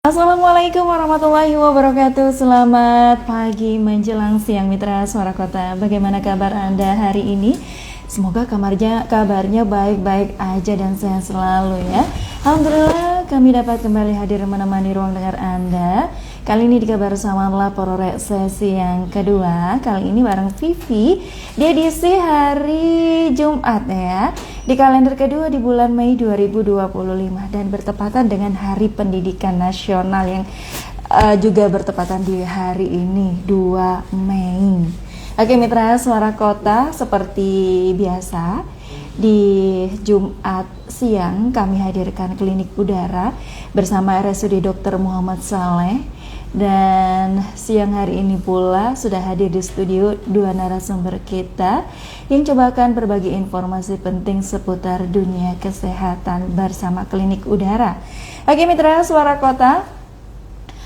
Assalamualaikum warahmatullahi wabarakatuh. Selamat pagi menjelang siang Mitra Suara Kota. Bagaimana kabar Anda hari ini? Semoga kabarnya baik-baik aja dan sehat selalu ya. Alhamdulillah kami dapat kembali hadir menemani ruang dengar Anda. Kali ini di Kabar Samalah Porore sesi yang kedua. Kali ini bareng Vivi di edisi hari Jumat ya. Di kalender kedua di bulan Mei 2025 dan bertepatan dengan Hari Pendidikan Nasional yang juga bertepatan di hari ini 2 Mei. Oke Mitra Suara Kota, seperti biasa di Jumat siang kami hadirkan klinik udara bersama RSUD Dr. Muhammad Saleh. Dan siang hari ini pula sudah hadir di studio dua narasumber kita yang coba akan berbagi informasi penting seputar dunia kesehatan bersama klinik udara. Oke Mitra Suara Kota,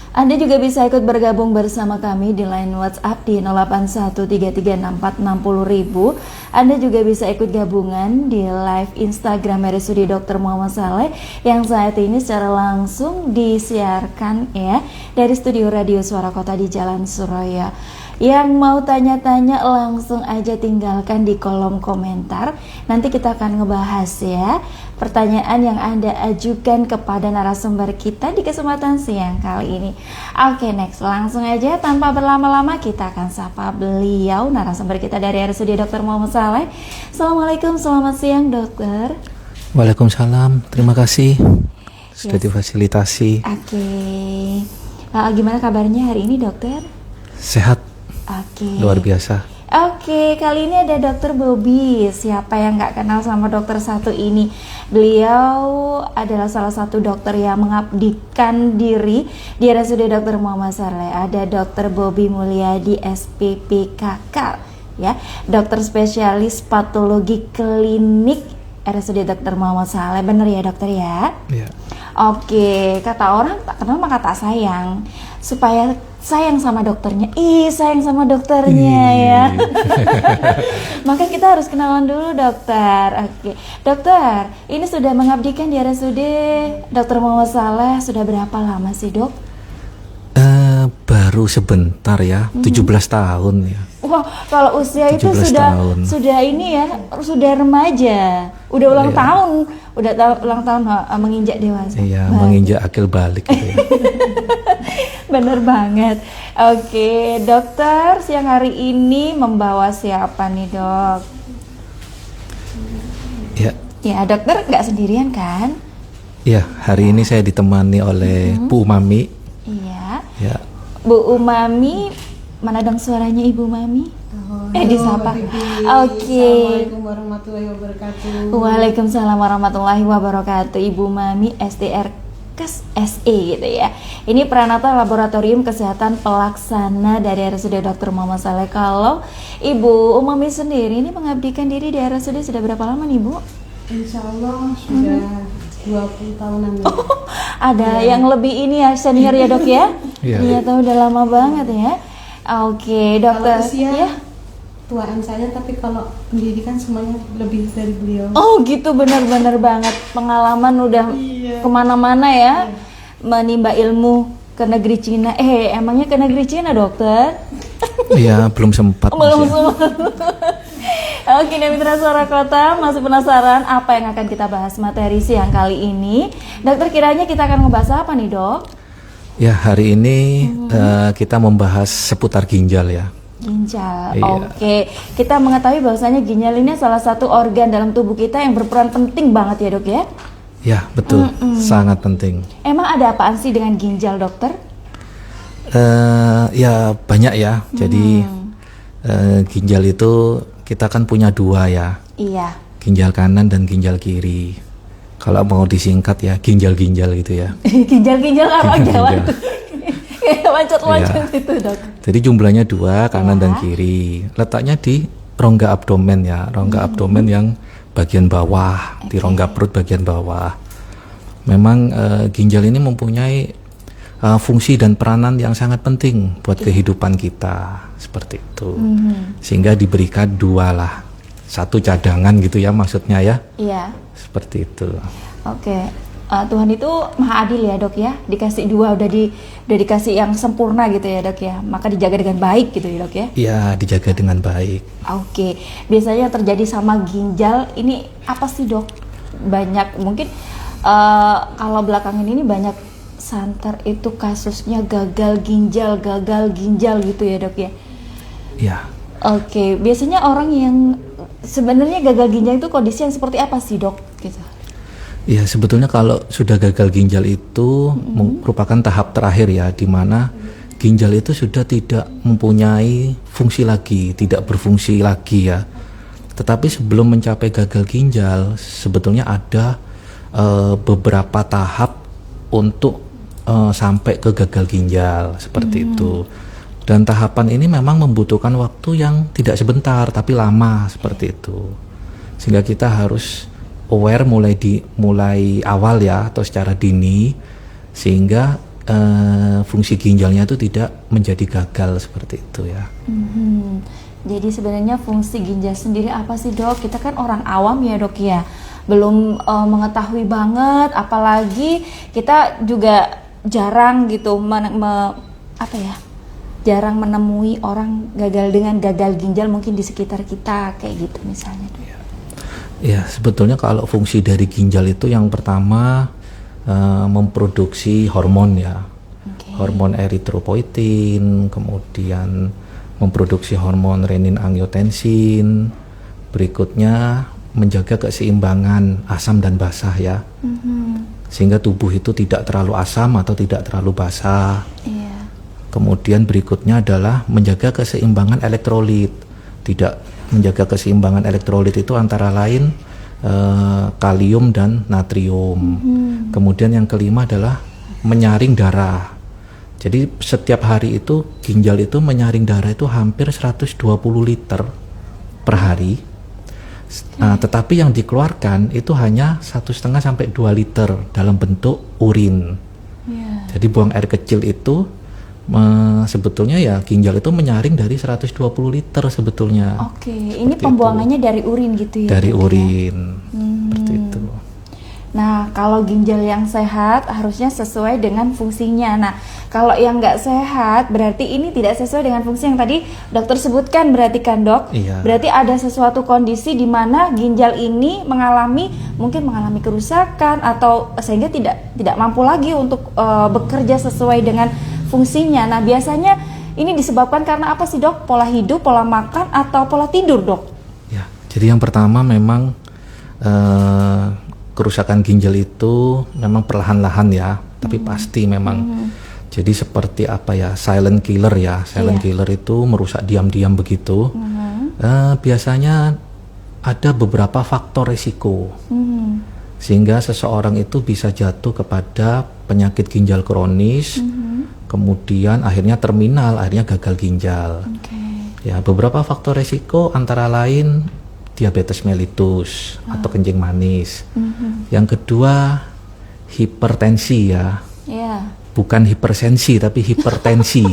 Anda juga bisa ikut bergabung bersama kami di line WhatsApp di 08133460.000. Anda juga bisa ikut gabungan di live Instagram RSUD Dr. Muhammad Saleh yang saat ini secara langsung disiarkan ya dari studio Radio Suara Kota di Jalan Suraya. Yang mau tanya-tanya langsung aja tinggalkan di kolom komentar. Nanti kita akan ngebahas ya pertanyaan yang Anda ajukan kepada narasumber kita di kesempatan siang kali ini. Oke, next, langsung aja tanpa berlama-lama kita akan sapa beliau narasumber kita dari RSUD Dr. Muhammad Saleh. Assalamualaikum, selamat siang dokter. Waalaikumsalam, terima kasih sudah difasilitasi. Oke, gimana kabarnya hari ini dokter? Sehat. Oke. Luar biasa. Oke, kali ini ada Dokter Bobby. Siapa yang nggak kenal sama dokter satu ini? Beliau adalah salah satu dokter yang mengabdikan diri di RSUD Dr. Muhammad Saleh. Ada Dokter Bobby Mulyadi SPPKK, ya, dokter spesialis patologi klinik RSUD Dr. Muhammad Saleh. Bener ya dokter ya? Iya. Oke, kata orang tak kenal maka tak sayang. Supaya sayang sama dokternya, sayang sama dokternya ya. Maka kita harus kenalan dulu dokter. Oke, dokter, ini sudah mengabdikan di RSUD Dr. Muhammad Saleh sudah berapa lama sih dok? Baru sebentar ya, 17 tahun ya. Wah, kalau usia itu sudah ini ya, sudah remaja, udah ulang tahun, ulang tahun menginjak dewasa. Iya, menginjak akil balik gitu ya. Bener banget. Oke, dokter siang hari ini membawa siapa nih dok? Ya. Ya dokter nggak sendirian kan? Iya, hari ini saya ditemani oleh Bu Umami. Iya. Ya. Bu Umami, mana dong suaranya Ibu Mami? Disapa. Oke. Assalamualaikum warahmatullahi wabarakatuh. Waalaikumsalam warahmatullahi wabarakatuh. Ibu Mami SDR Kes SE gitu ya. Ini Pranata Laboratorium Kesehatan Pelaksana dari RSUD Dr. Muhammad Saleh. Kalau Ibu Umami sendiri ini mengabdikan diri di RSUD sudah berapa lama nih Bu? Insya Allah sudah 20 tahunan. Ada yang lebih ini ya senior ya dok ya? Iya tahu udah lama banget ya. Oke dokter. Kalau usia ya? tuaan saya, tapi kalau pendidikan semuanya lebih dari beliau. Oh gitu, benar-benar banget. Pengalaman udah kemana-mana ya. Menimba ilmu ke negeri Cina. Emangnya ke negeri Cina dokter? Iya, belum sempat. Belum sempat. Oke, Mitra Suara Kota, masih penasaran apa yang akan kita bahas materi siang kali ini? Dokter, kiranya kita akan membahas apa nih dok? Ya, hari ini kita membahas seputar ginjal ya. Ginjal, iya. Oke. Kita mengetahui bahwasanya ginjal ini salah satu organ dalam tubuh kita yang berperan penting banget ya dok ya? Ya, betul. Sangat penting. Emang ada apaan sih dengan ginjal dokter? Ya banyak ya. Jadi ginjal itu kita kan punya dua ya. Iya. Ginjal kanan dan ginjal kiri. Kalau mau disingkat ya ginjal-ginjal gitu ya. Ginjal-ginjal apa Jawa tuh? Kayak loncat-loncat gitu dok. Jadi jumlahnya dua, kanan dan kiri. Letaknya di rongga abdomen ya. Rongga abdomen yang bagian bawah, di rongga perut bagian bawah. Memang ginjal ini mempunyai fungsi dan peranan yang sangat penting buat kehidupan kita, seperti itu. Sehingga diberikan dua lah, satu cadangan gitu ya maksudnya ya. Iya. Seperti itu. Oke. Tuhan itu maha adil ya dok ya, dikasih dua udah dikasih yang sempurna gitu ya dok ya, maka dijaga dengan baik gitu ya dok ya. Iya, dijaga dengan baik. Oke, biasanya terjadi sama ginjal ini apa sih dok? Banyak mungkin kalau belakangan ini banyak santer itu kasusnya gagal ginjal gitu ya dok ya. Iya. Oke, biasanya orang yang sebenarnya gagal ginjal itu kondisi yang seperti apa sih dok? Gitu. Ya, sebetulnya kalau sudah gagal ginjal itu merupakan tahap terakhir ya, di mana ginjal itu sudah tidak mempunyai fungsi lagi, tidak berfungsi lagi ya. Tetapi sebelum mencapai gagal ginjal, sebetulnya ada beberapa tahap untuk sampai ke gagal ginjal, seperti itu. Dan tahapan ini memang membutuhkan waktu yang tidak sebentar, tapi lama, seperti itu. Sehingga kita harus aware mulai awal ya, atau secara dini, sehingga fungsi ginjalnya itu tidak menjadi gagal, seperti itu ya. Jadi sebenarnya fungsi ginjal sendiri apa sih dok? Kita kan orang awam ya dok ya, belum mengetahui banget, apalagi kita juga jarang gitu jarang menemui orang gagal ginjal mungkin di sekitar kita kayak gitu misalnya dok. Ya, sebetulnya kalau fungsi dari ginjal itu yang pertama memproduksi hormon ya. Hormon eritropoietin, kemudian memproduksi hormon renin-angiotensin. Berikutnya menjaga keseimbangan asam dan basah ya. Sehingga tubuh itu tidak terlalu asam atau tidak terlalu basah. Kemudian berikutnya adalah menjaga keseimbangan elektrolit. Menjaga keseimbangan elektrolit itu antara lain kalium dan natrium. Kemudian yang kelima adalah menyaring darah. Jadi setiap hari itu ginjal itu menyaring darah itu hampir 120 liter per hari. Tetapi yang dikeluarkan itu hanya 1,5 sampai 2 liter dalam bentuk urin. Jadi buang air kecil itu sebetulnya ya ginjal itu menyaring dari 120 liter sebetulnya. Oke, ini pembuangannya dari urin gitu ya? Dari urin, seperti itu. Nah, kalau ginjal yang sehat harusnya sesuai dengan fungsinya. Nah, kalau yang nggak sehat berarti ini tidak sesuai dengan fungsi yang tadi dokter sebutkan berarti kan dok? Iya. Berarti ada sesuatu kondisi di mana ginjal ini mungkin mengalami kerusakan atau sehingga tidak mampu lagi untuk bekerja sesuai dengan fungsinya. Nah, biasanya ini disebabkan karena apa sih dok? Pola hidup, pola makan, atau pola tidur dok? Ya, jadi yang pertama memang kerusakan ginjal itu memang perlahan-lahan ya, tapi pasti memang. Jadi seperti apa ya, silent killer ya. Silent killer itu merusak diam-diam begitu. Biasanya ada beberapa faktor risiko. Sehingga seseorang itu bisa jatuh kepada penyakit ginjal kronis, kemudian akhirnya terminal, akhirnya gagal ginjal. Ya, beberapa faktor risiko antara lain diabetes mellitus atau kencing manis. Yang kedua hipertensi ya. Bukan hipersensi tapi hipertensi.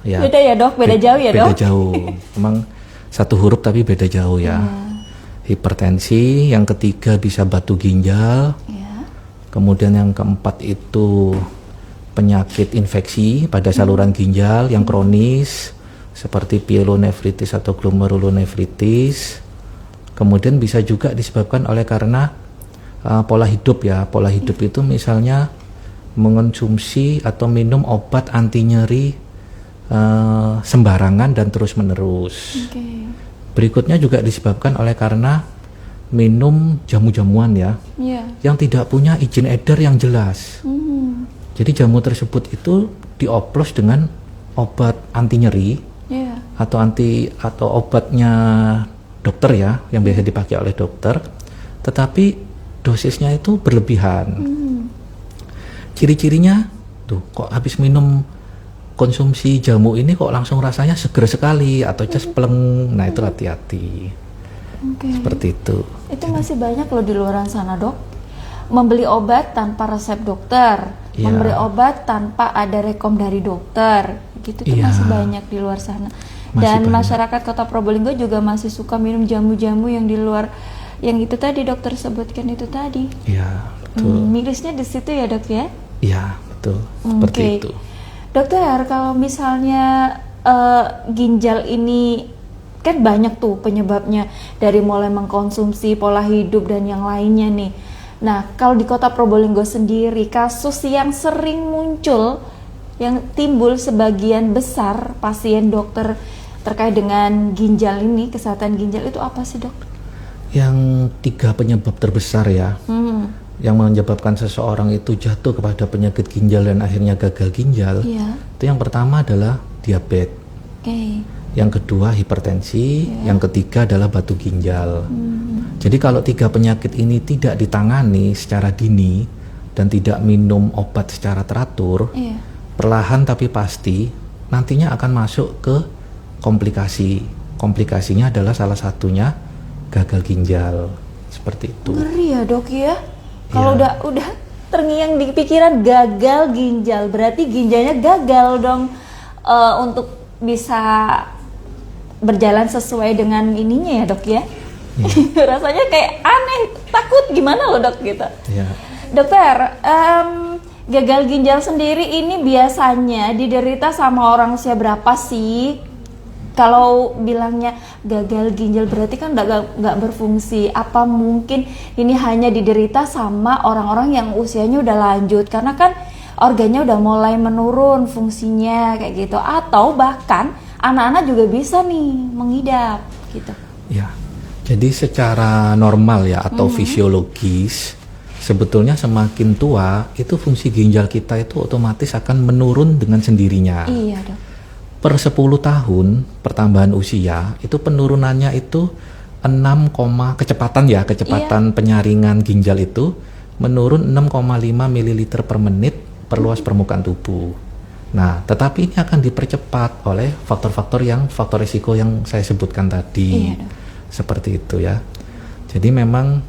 Ya. Beda ya dok, beda jauh ya dok. Beda jauh. Memang satu huruf tapi beda jauh ya. Hipertensi, yang ketiga bisa batu ginjal. Kemudian yang keempat itu penyakit infeksi pada saluran ginjal yang kronis seperti pyelonefritis atau glomerulonefritis. Kemudian bisa juga disebabkan oleh karena pola hidup ya. Pola hidup itu misalnya mengonsumsi atau minum obat anti nyeri sembarangan dan terus menerus. Berikutnya juga disebabkan oleh karena minum jamu-jamuan ya, yang tidak punya izin edar yang jelas. Jadi jamu tersebut itu dioplos dengan obat anti nyeri atau obatnya dokter ya, yang biasa dipakai oleh dokter, tetapi dosisnya itu berlebihan. Ciri-cirinya tuh, kok habis minum konsumsi jamu ini kok langsung rasanya seger sekali atau pleng. Nah, itu hati-hati. Seperti itu. Itu masih banyak loh di luar sana dok, membeli obat tanpa resep dokter, membeli obat tanpa ada rekom dari dokter, gitu tuh masih banyak di luar sana. Dan masyarakat Kota Probolinggo juga masih suka minum jamu-jamu yang di luar, yang itu tadi dokter sebutkan itu tadi. Iya. betul. Mirisnya di situ ya dok ya? Iya, betul. Seperti Oke. itu. Dokter, kalau misalnya ginjal ini kan banyak tuh penyebabnya, dari mulai mengkonsumsi, pola hidup dan yang lainnya nih. Nah, kalau di Kota Probolinggo sendiri, kasus yang sering muncul, yang timbul sebagian besar pasien dokter terkait dengan ginjal ini, kesehatan ginjal itu apa sih dok? Yang 3 penyebab terbesar ya, yang menyebabkan seseorang itu jatuh kepada penyakit ginjal dan akhirnya gagal ginjal. Iya. Itu yang pertama adalah diabetes, Oke. yang kedua hipertensi, yang ketiga adalah batu ginjal. Jadi kalau 3 penyakit ini tidak ditangani secara dini dan tidak minum obat secara teratur, Iya. perlahan tapi pasti nantinya akan masuk ke komplikasi. Komplikasinya adalah salah satunya gagal ginjal, seperti itu. Ngeri ya dok ya. Kalau Iya. udah terngiang di pikiran gagal ginjal, berarti ginjalnya gagal dong untuk bisa berjalan sesuai dengan ininya ya dok ya. Rasanya kayak aneh, takut gimana loh dok gitu. Ya. Dokter, gagal ginjal sendiri ini biasanya diderita sama orang usia berapa sih? Kalau bilangnya gagal ginjal berarti kan nggak berfungsi. Apa mungkin ini hanya diderita sama orang-orang yang usianya udah lanjut? Karena kan organnya udah mulai menurun fungsinya kayak gitu. Atau bahkan anak-anak juga bisa nih mengidap gitu. Ya, jadi secara normal ya atau fisiologis, sebetulnya semakin tua itu fungsi ginjal kita itu otomatis akan menurun dengan sendirinya. Iya dok. Per 10 tahun pertambahan usia itu penurunannya itu kecepatan penyaringan ginjal itu menurun 6,5 ml per menit per luas permukaan tubuh. Nah, tetapi ini akan dipercepat oleh faktor risiko yang saya sebutkan tadi. Iya, dok. Seperti itu ya. Jadi memang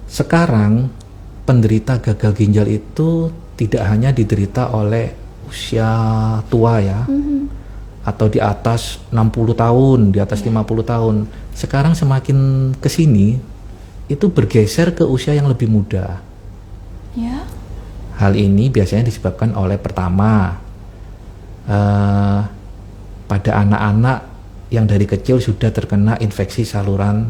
sekarang penderita gagal ginjal itu tidak hanya diderita oleh usia tua ya, atau di atas 60 tahun, di atas 50 tahun. Sekarang semakin kesini itu bergeser ke usia yang lebih muda. Ya. Hal ini biasanya disebabkan oleh pertama, pada anak-anak yang dari kecil sudah terkena infeksi saluran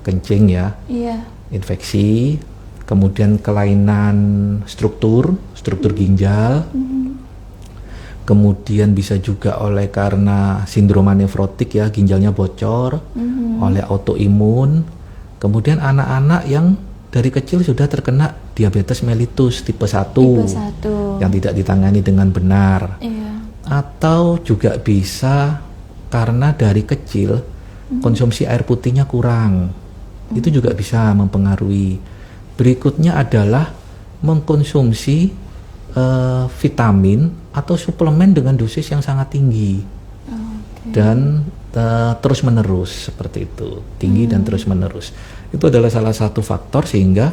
kencing ya, Iya. infeksi, kemudian kelainan struktur ginjal, kemudian bisa juga oleh karena sindroma nefrotik ya, ginjalnya bocor, oleh autoimun, kemudian anak-anak yang dari kecil sudah terkena diabetes mellitus tipe 1, Tipe 1. yang tidak ditangani dengan benar, Iya. atau juga bisa karena dari kecil konsumsi air putihnya kurang, itu juga bisa mempengaruhi. Berikutnya adalah mengkonsumsi vitamin atau suplemen dengan dosis yang sangat tinggi dan terus menerus, seperti itu, tinggi dan terus menerus. Itu adalah salah satu faktor sehingga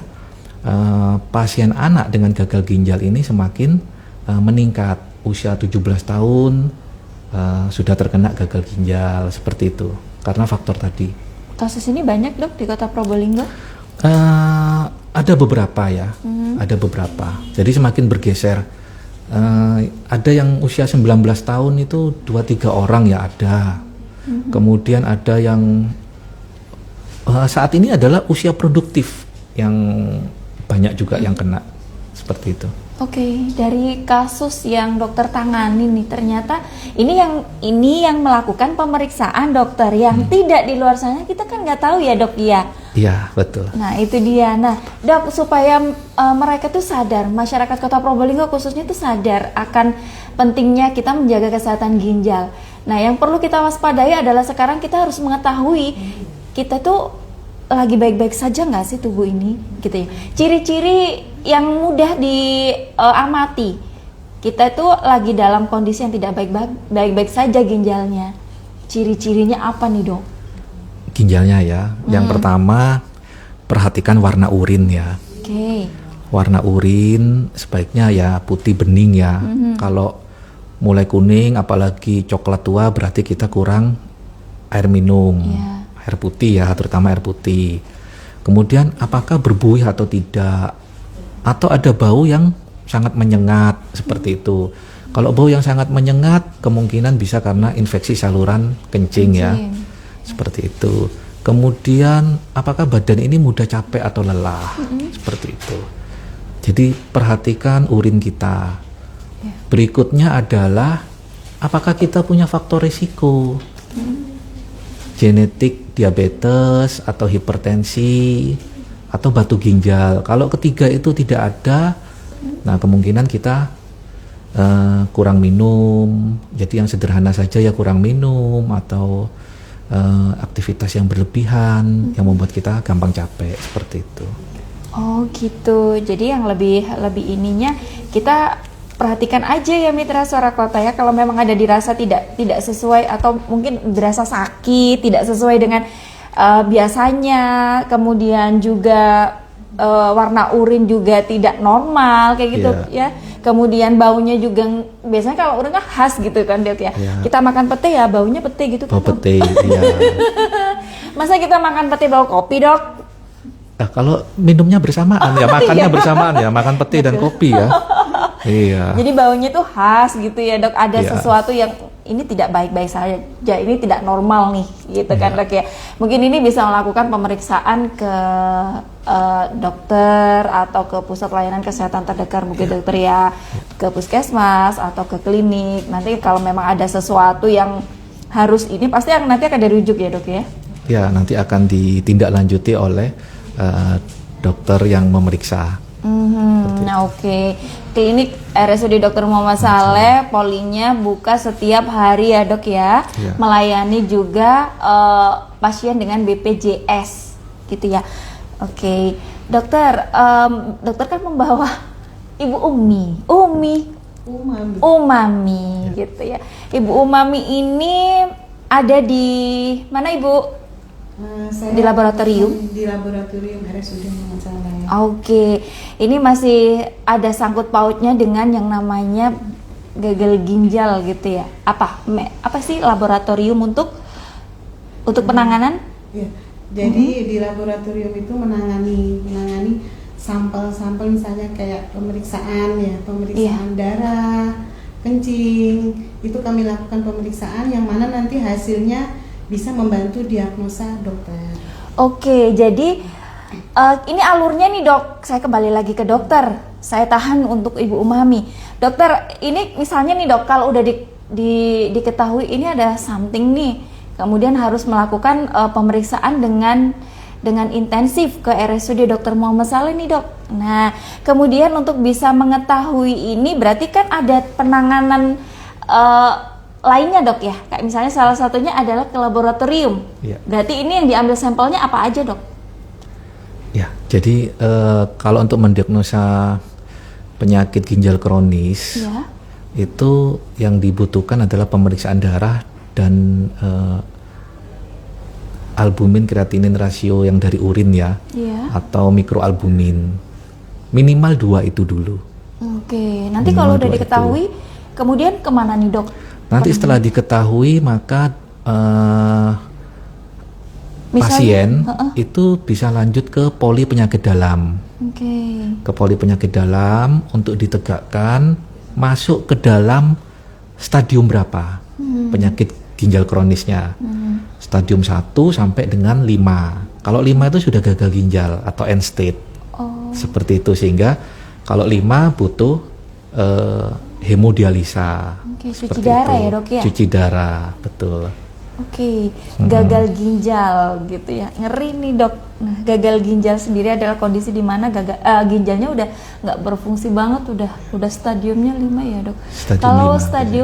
pasien anak dengan gagal ginjal ini semakin meningkat. Usia 17 tahun sudah terkena gagal ginjal, seperti itu, karena faktor tadi. Kasus ini banyak dok di Kota Probolinggo? Ada beberapa ya, ada beberapa. Jadi semakin bergeser. Ada yang usia 19 tahun itu 2-3 orang ya ada. Kemudian ada yang saat ini adalah usia produktif yang banyak juga yang kena, seperti itu. Oke, dari kasus yang dokter tangani nih, ternyata ini yang melakukan pemeriksaan dokter, yang tidak di luar sana kita kan nggak tahu ya dok ya. Iya, betul. Nah itu dia. Nah dok, supaya mereka tuh sadar, masyarakat Kota Probolinggo khususnya tuh sadar akan pentingnya kita menjaga kesehatan ginjal. Nah yang perlu kita waspadai adalah sekarang kita harus mengetahui kita tuh lagi baik-baik saja nggak sih tubuh ini, gitu ya. Ciri-ciri yang mudah diamati, kita tuh lagi dalam kondisi yang tidak baik-baik saja ginjalnya. Ciri-cirinya apa nih dok? Ginjalnya ya, yang pertama perhatikan warna urin ya. Oke. Warna urin sebaiknya ya putih bening ya. Kalau mulai kuning apalagi coklat tua berarti kita kurang air minum. Iya. Air putih ya, terutama air putih. Kemudian apakah berbuih atau tidak, atau ada bau yang sangat menyengat seperti itu. Kalau bau yang sangat menyengat kemungkinan bisa karena infeksi saluran kencing ya, seperti itu. Kemudian apakah badan ini mudah capek atau lelah, seperti itu. Jadi perhatikan urin kita. Berikutnya adalah apakah kita punya faktor risiko, genetik diabetes atau hipertensi atau batu ginjal. Kalau ketiga itu tidak ada, nah kemungkinan kita kurang minum. Jadi yang sederhana saja ya, kurang minum atau aktivitas yang berlebihan yang membuat kita gampang capek, seperti itu. Oh gitu. Jadi yang lebih ininya kita perhatikan aja ya Mitra Suara Kota ya, kalau memang ada dirasa tidak sesuai atau mungkin dirasa sakit, tidak sesuai dengan biasanya, kemudian juga warna urin juga tidak normal kayak gitu ya. Kemudian baunya juga, biasanya kalau urin kan khas gitu kan Dok ya. Kita makan pete ya baunya pete gitu kan. Bau pete, iya. Masa kita makan pete bau kopi Dok? Nah, kalau minumnya bersamaan ya, makannya bersamaan ya, makan pete dan kopi ya. Iya. Jadi baunya tuh khas gitu ya Dok, ada sesuatu yang ini tidak baik-baik saja, ini tidak normal nih gitu kan Dok ya. Mungkin ini bisa melakukan pemeriksaan ke dokter atau ke pusat layanan kesehatan terdekat mungkin dokter ya, ke puskesmas atau ke klinik. Nanti kalau memang ada sesuatu yang harus ini pasti nanti akan dirujuk ya Dok ya. Ya, nanti akan ditindaklanjuti oleh dokter yang memeriksa. Nah oke. Klinik RSUD Dr. Muhammad Saleh polinya buka setiap hari ya Dok ya. Melayani juga pasien dengan BPJS gitu ya. Oke. Dokter, dokter kan membawa Ibu Umami gitu ya. Ibu Umami ini ada di mana Ibu? Di laboratorium? Di laboratorium RSUD Muhammad Saleh. Oke, ini masih ada sangkut pautnya dengan yang namanya gagal ginjal gitu ya? Apa sih laboratorium untuk penanganan? Ya, jadi di laboratorium itu menangani sampel-sampel misalnya kayak pemeriksaan darah, kencing, itu kami lakukan pemeriksaan yang mana nanti hasilnya bisa membantu diagnosa dokter. Oke, jadi ini alurnya nih Dok, saya kembali lagi ke dokter. Saya tahan untuk Ibu Umami. Dokter, ini misalnya nih Dok, kalau udah diketahui ini ada something nih, kemudian harus melakukan pemeriksaan dengan intensif ke RSUD Dr. Muhammad Saleh nih Dok. Nah, kemudian untuk bisa mengetahui ini berarti kan ada penanganan lainnya Dok ya, kayak misalnya salah satunya adalah ke laboratorium. Berarti ini yang diambil sampelnya apa aja Dok? Ya, jadi kalau untuk mendiagnosa penyakit ginjal kronis, itu yang dibutuhkan adalah pemeriksaan darah dan albumin kreatinin rasio yang dari urin ya, atau mikroalbumin. Minimal 2 itu dulu. Oke, nanti kalau udah diketahui, kemudian kemana nih Dok? Nanti setelah diketahui maka pasien itu bisa lanjut ke poli penyakit dalam. Ke poli penyakit dalam untuk ditegakkan masuk ke dalam stadium berapa penyakit ginjal kronisnya. Stadium 1 sampai dengan 5. Kalau 5 itu sudah gagal ginjal atau end stage. Seperti itu, sehingga kalau 5 butuh hemodialisa. Cuci darah ya Dok ya? Cuci darah, betul. Gagal ginjal gitu ya, ngeri nih Dok. Nah, gagal ginjal sendiri adalah kondisi di mana ginjalnya udah nggak berfungsi banget, udah stadiumnya 5 ya Dok. Kalau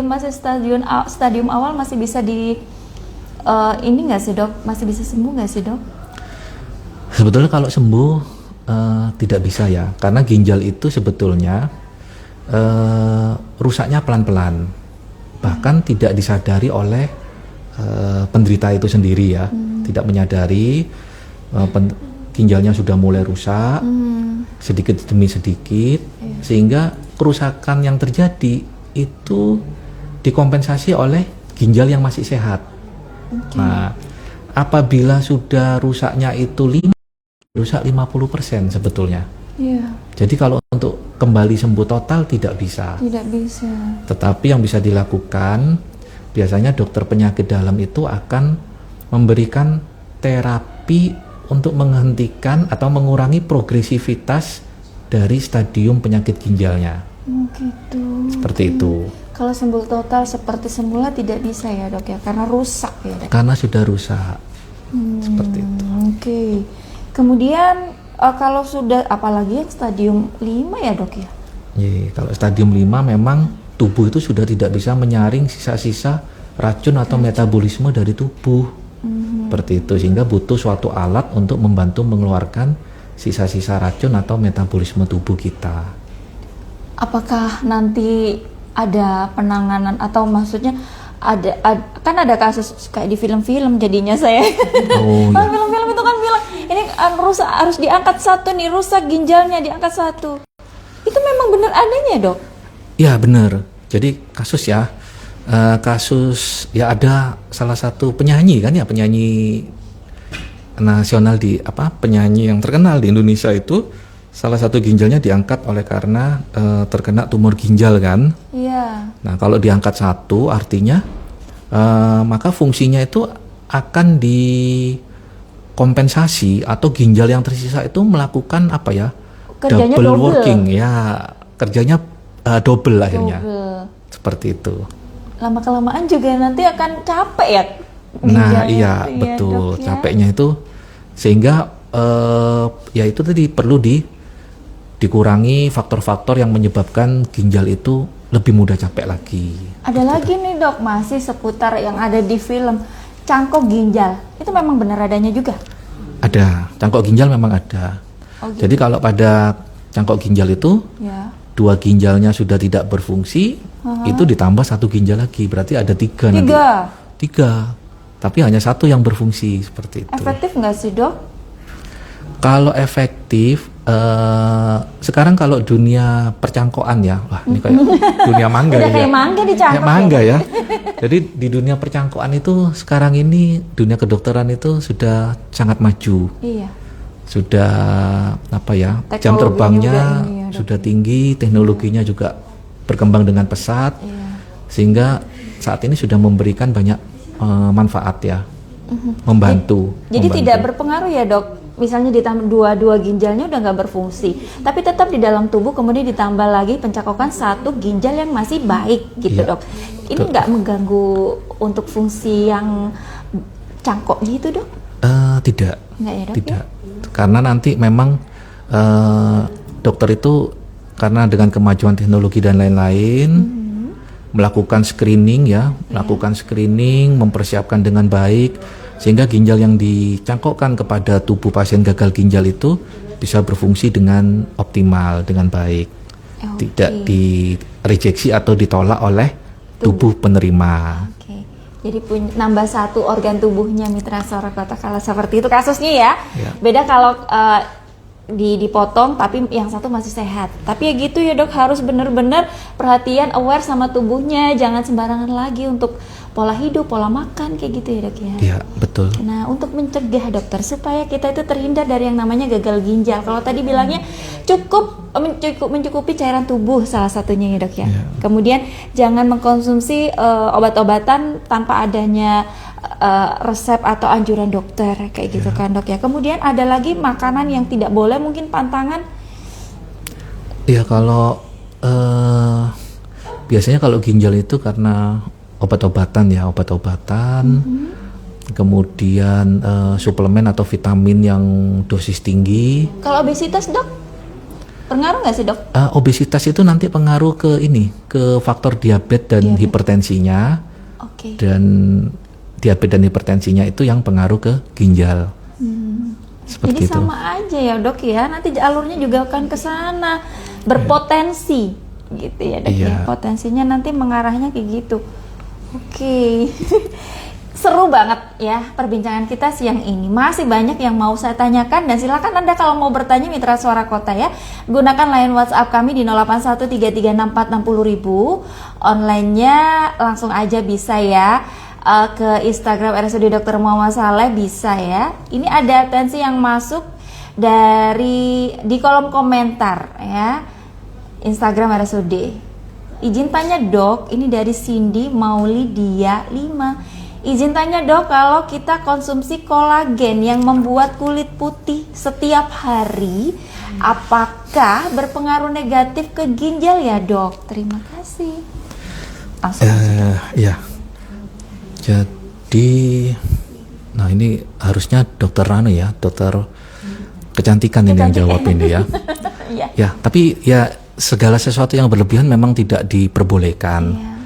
masih stadium awal masih bisa ini nggak sih Dok? Masih bisa sembuh nggak sih Dok? Sebetulnya kalau sembuh tidak bisa ya, karena ginjal itu sebetulnya rusaknya pelan-pelan, bahkan tidak disadari oleh penderita itu sendiri ya, tidak menyadari ginjalnya sudah mulai rusak sedikit demi sedikit, sehingga kerusakan yang terjadi itu dikompensasi oleh ginjal yang masih sehat. Nah, apabila sudah rusaknya itu 5 rusak 50% sebetulnya. Iya. Jadi kalau untuk kembali sembuh total tidak bisa. Tidak bisa. Tetapi yang bisa dilakukan, biasanya dokter penyakit dalam itu akan memberikan terapi untuk menghentikan atau mengurangi progresivitas dari stadium penyakit ginjalnya. Gitu. Seperti itu. Kalau sembuh total seperti semula tidak bisa ya dok ya, karena rusak ya dok. Karena sudah rusak. Seperti itu. Oke. Kemudian kalau sudah, apalagi yang stadium 5 ya dok ya? Kalau stadium 5 memang tubuh itu sudah tidak bisa menyaring sisa-sisa racun atau metabolisme dari tubuh. Seperti itu, sehingga butuh suatu alat untuk membantu mengeluarkan sisa-sisa racun atau metabolisme tubuh kita. Apakah nanti ada penanganan atau maksudnya kan ada kasus kayak di film-film jadinya saya. Oh, iya. Film-film itu kan bilang ini rusak, harus diangkat satu nih, rusak ginjalnya diangkat satu. Itu memang benar adanya dok? Ya benar. Jadi kasus ya, ada salah satu penyanyi kan ya, penyanyi nasional penyanyi yang terkenal di Indonesia itu salah satu ginjalnya diangkat oleh karena terkena tumor ginjal kan. Iya. Nah kalau diangkat satu artinya maka fungsinya itu akan dikompensasi atau ginjal yang tersisa itu melakukan Kerjanya double double. working ya, kerjanya double akhirnya. Double. Seperti itu. Lama-kelamaan juga nanti akan capek ya. Nah ginjalnya iya itu ya, betul, dok, ya? capeknya itu sehingga ya itu tadi perlu dikurangi faktor-faktor yang menyebabkan ginjal itu lebih mudah capek lagi. Ada lagi nih dok, masih seputar yang ada di film, cangkok ginjal. Itu memang benar adanya juga? Ada, cangkok ginjal memang ada. Oh, gitu. Jadi kalau pada cangkok ginjal itu Ya. 2 ginjalnya sudah tidak berfungsi, itu ditambah 1 ginjal lagi, berarti ada 3 nanti. 3, tapi hanya 1 yang berfungsi, seperti itu. Efektif nggak sih dok? Kalau efektif, sekarang kalau dunia percangkokan ya, wah ini kayak dunia mangga Udah ya. kayak mangga dicangkok Kayak mangga ya. Jadi di dunia percangkokan itu sekarang ini dunia kedokteran itu sudah sangat maju. Iya. Sudah jam Teknologinya terbangnya juga ini ya, dok. sudah tinggi, teknologinya juga berkembang dengan pesat, Iya. sehingga saat ini sudah memberikan banyak manfaat ya, membantu. Jadi membantu. tidak berpengaruh ya dok? Misalnya ditambah dua ginjalnya udah nggak berfungsi, tapi tetap di dalam tubuh kemudian ditambah lagi pencakokan 1 ginjal yang masih baik gitu Iya, dok. Ini betul. nggak mengganggu untuk fungsi yang cangkok gitu dok? Tidak. Nggak ya dok? Tidak, karena nanti memang dokter itu karena dengan kemajuan teknologi dan lain-lain melakukan screening ya, melakukan screening, mempersiapkan dengan baik sehingga ginjal yang dicangkokkan kepada tubuh pasien gagal ginjal itu bisa berfungsi dengan optimal, dengan baik, tidak direjeksi atau ditolak oleh tubuh penerima. Oke. Jadi nambah 1 organ tubuhnya Mitra Suara Kota kalau seperti itu kasusnya ya. Ya. Beda kalau dipotong tapi yang satu masih sehat. Tapi ya gitu ya dok, harus benar-benar perhatian, aware sama tubuhnya, jangan sembarangan lagi untuk pola hidup, pola makan kayak gitu ya dok ya. Iya, betul. Nah, untuk mencegah dokter supaya kita itu terhindar dari yang namanya gagal ginjal. Kalau tadi bilangnya mencukupi cairan tubuh salah satunya ya dok ya. Iya. Kemudian jangan mengkonsumsi obat-obatan tanpa adanya resep atau anjuran dokter kayak gitu kan dok ya. Kemudian ada lagi makanan yang tidak boleh, mungkin pantangan. Iya, kalau biasanya kalau ginjal itu karena obat-obatan ya, kemudian suplemen atau vitamin yang dosis tinggi. Kalau obesitas dok, pengaruh nggak sih dok? Obesitas itu nanti pengaruh ke faktor diabetes dan hipertensinya. Oke. Dan diabetes dan hipertensinya itu yang pengaruh ke ginjal. Seperti Jadi itu. sama aja ya dok ya, nanti alurnya juga akan ke sana, berpotensi gitu ya dok ya. Iya. Potensinya nanti mengarahnya kayak gitu. Oke. Seru banget ya perbincangan kita siang ini. Masih banyak yang mau saya tanyakan dan silakan Anda kalau mau bertanya Mitra Suara Kota ya. Gunakan line WhatsApp kami di 081336464000. Online-nya langsung aja bisa ya. Ke Instagram RSUD Dr. Muhammad Saleh bisa ya. Ini ada atensi yang masuk di kolom komentar ya Instagram RSUD. Izin tanya dok, ini dari Cindy Maulidia 5. Izin tanya dok, kalau kita konsumsi kolagen yang membuat kulit putih setiap hari, apakah berpengaruh negatif ke ginjal ya dok? Terima kasih. Ya, jadi, nah ini harusnya dokter Rano ya, dokter kecantikan ini yang jawab ini ya. Iya. Ya, tapi ya segala sesuatu yang berlebihan memang tidak diperbolehkan. Iya.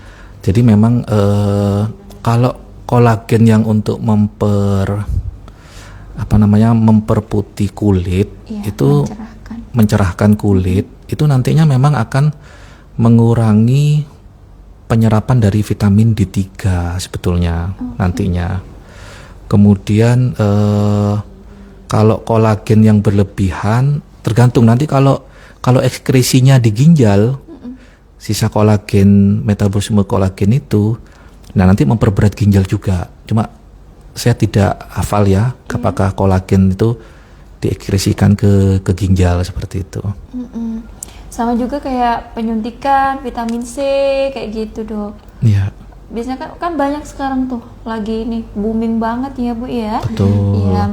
Jadi memang kalau kolagen yang untuk memperputih kulit Iya, itu mencerahkan kulit, itu nantinya memang akan mengurangi penyerapan dari vitamin D3 sebetulnya nantinya. Kemudian kalau kolagen yang berlebihan tergantung nanti kalau ekskresinya di ginjal, sisa kolagen, metabolisme kolagen itu, nah nanti memperberat ginjal juga. Cuma saya tidak hafal ya, apakah kolagen itu diekskresikan ke ginjal seperti itu. Sama juga kayak penyuntikan vitamin C kayak gitu dok. Iya. Biasanya kan banyak sekarang tuh lagi ini booming banget ya bu ya. Betul. Iya,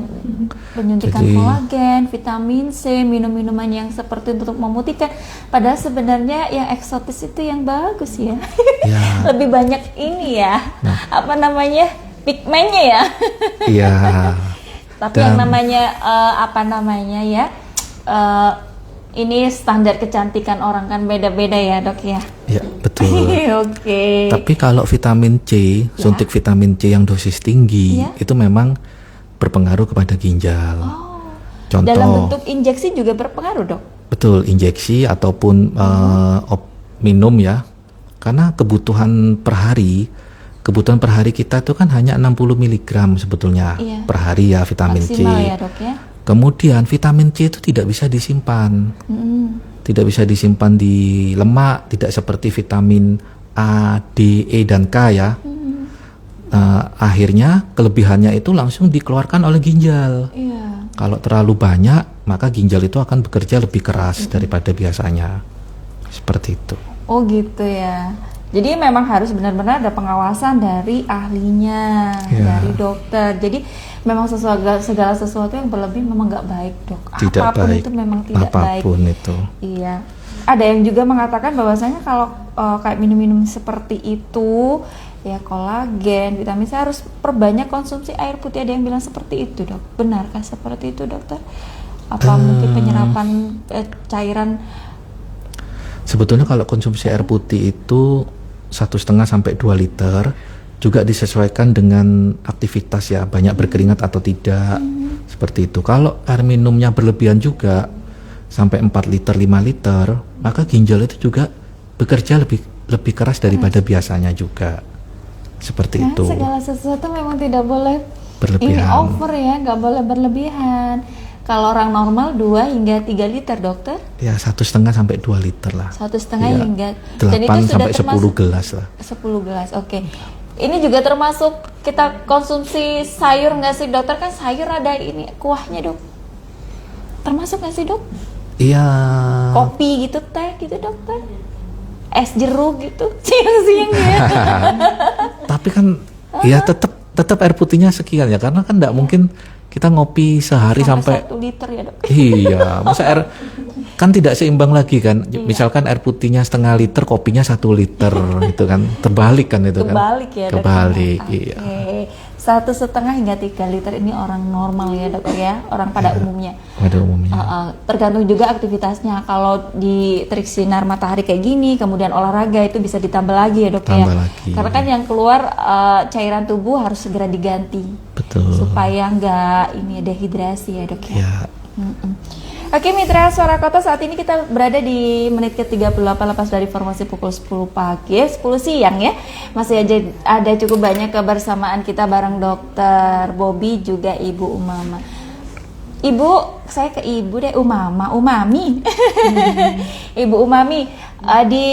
penyuntikan Jadi, kolagen, vitamin C, minum-minuman yang seperti untuk memutihkan. Padahal sebenarnya yang eksotis itu yang bagus ya. Ya. Lebih banyak ini ya. Apa namanya? Pigmennya ya. Iya. Tapi yang namanya ini standar kecantikan orang kan beda-beda ya dok ya. Ya, betul. Oke. Tapi kalau vitamin C, suntik vitamin C yang dosis tinggi, itu memang berpengaruh kepada ginjal. Contoh, dalam bentuk injeksi juga berpengaruh dok? Betul, injeksi ataupun minum ya. Karena kebutuhan per hari kita itu kan hanya 60 mg sebetulnya per hari ya vitamin maksimal C. Ya dok ya. Kemudian vitamin C itu tidak bisa disimpan. Tidak bisa disimpan di lemak, tidak seperti vitamin A, D, E, dan K ya. Akhirnya kelebihannya itu langsung dikeluarkan oleh ginjal. Kalau terlalu banyak, maka ginjal itu akan bekerja lebih keras daripada biasanya. Seperti itu. Oh gitu ya. Jadi memang harus benar-benar ada pengawasan dari ahlinya, dari dokter. Jadi memang segala sesuatu yang berlebih memang nggak baik dok. Tidak apapun baik. Itu memang tidak apapun baik. Itu. Iya. Ada yang juga mengatakan bahwasanya kalau kayak minum-minum seperti itu, ya kolagen, vitamin C harus perbanyak konsumsi air putih. Ada yang bilang seperti itu dok. Benarkah seperti itu dokter? Apa mungkin penyerapan cairan? Sebetulnya kalau konsumsi air putih itu 1,5 sampai 2 liter juga disesuaikan dengan aktivitas ya, banyak berkeringat atau tidak, seperti itu. Kalau air minumnya berlebihan juga sampai 4 liter, 5 liter, maka ginjal itu juga bekerja lebih keras daripada biasanya juga, seperti itu. Segala sesuatu memang tidak boleh berlebihan. Ini over ya, nggak boleh berlebihan. Kalau orang normal 2 hingga 3 liter dokter? Ya 1,5 sampai 2 liter lah. 1,5 ya, hingga 8 sampai 10 gelas lah. 10 gelas, oke. Ini juga termasuk kita konsumsi sayur nggak sih dokter? Kan sayur ada ini kuahnya dok. Termasuk nggak sih dok? Iya. Kopi gitu, teh gitu dokter? Es jeruk gitu, siang-siang ya. Tapi kan ya tetap air putihnya sekian ya, karena kan nggak mungkin kita ngopi sehari sampai 1 liter ya dok. Iya, masa air kan tidak seimbang lagi kan. Misalkan air putihnya 0,5 liter, kopinya 1 liter itu kan terbalik kan itu kan. Kebalik ya dok. Kebalik, iya. 1,5 hingga 3 liter ini orang normal ya dok ya, orang pada umumnya. Pada umumnya. Tergantung juga aktivitasnya. Kalau di terik sinar matahari kayak gini, kemudian olahraga itu bisa ditambah lagi ya dok ya. Lagi. Karena kan yang keluar cairan tubuh harus segera diganti. Betul. Supaya nggak ini dehidrasi ya dok ya. Ya. Oke mitra Suara Kota, saat ini kita berada di menit ke-38 lepas dari formasi pukul 10 pagi, 10 siang ya. Masih aja ada cukup banyak kebersamaan kita bareng Dokter Bobby juga Ibu Umama. Ibu, saya ke Ibu deh, Umami. Ibu Umami, di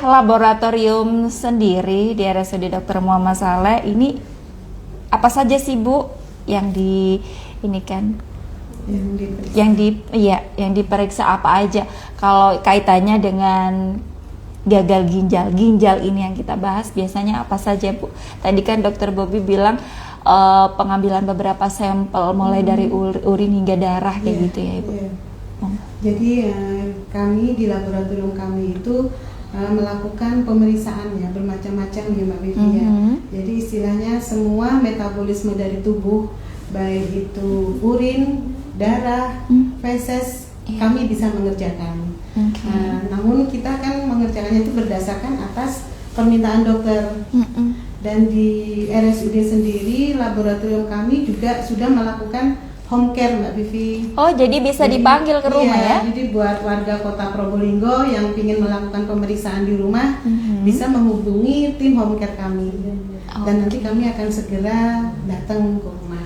laboratorium sendiri di RSUD Dr. Muhammad Saleh ini apa saja sih Bu yang di ini kan yang diperiksa apa aja. Kalau kaitannya dengan gagal ginjal ini yang kita bahas biasanya apa saja, Bu? Tadi kan Dokter Bobby bilang pengambilan beberapa sampel mulai dari urin hingga darah kayak gitu ya, Ibu. Jadi kami di laboratorium kami itu melakukan pemeriksaan ya bermacam-macam ya Mbak Vivi ya. Jadi istilahnya semua metabolisme dari tubuh, baik itu urin, darah, feses, kami bisa mengerjakan. Namun kita kan mengerjakannya itu berdasarkan atas permintaan dokter. Dan di RSUD sendiri laboratorium kami juga sudah melakukan home care Mbak Vivi. Oh, jadi bisa dipanggil ke rumah ya? Jadi buat warga Kota Probolinggo yang ingin melakukan pemeriksaan di rumah bisa menghubungi tim home care kami. Dan nanti kami akan segera datang ke rumah.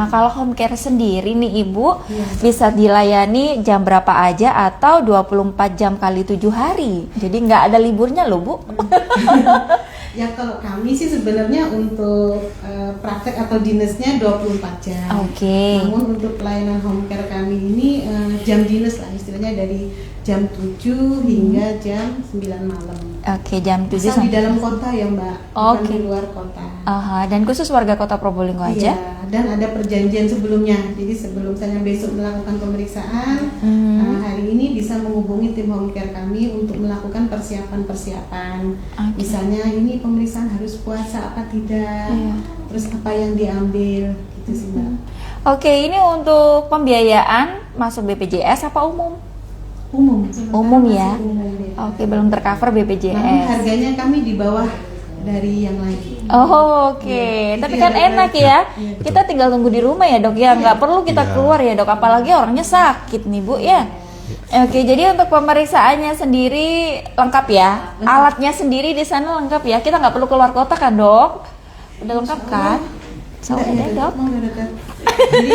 Kalau home care sendiri nih Ibu, bisa dilayani jam berapa aja atau 24 jam kali 7 hari. Jadi nggak ada liburnya loh, Bu. Ya kalau kami sih sebenarnya untuk praktek atau dinasnya 24 jam. Namun untuk pelayanan home care kami ini jam dinas lah istilahnya dari jam 7 hingga jam 9 malam. Jam 7 sampai di dalam kota ya Mbak, bukan di luar kota. Dan khusus warga Kota Probolinggo aja? Dan ada perjanjian sebelumnya. Jadi sebelum saya besok melakukan pemeriksaan, hari ini bisa menghubungi tim home care kami untuk melakukan persiapan-persiapan. Misalnya ini pemeriksaan harus puasa apa tidak, terus apa yang diambil, gitu sih Mbak. Ini untuk pembiayaan masuk BPJS apa umum? Umum ya. Belum tercover BPJS. Namun harganya kami di bawah dari yang lain. Tapi kan enak ya. Kita tinggal tunggu di rumah ya Dok ya, nggak perlu kita keluar ya Dok, apalagi orangnya sakit nih Bu ya. Jadi untuk pemeriksaannya sendiri lengkap ya, alatnya sendiri di sana lengkap ya, kita nggak perlu keluar kota kan Dok? Udah lengkap kan? Dok. Jadi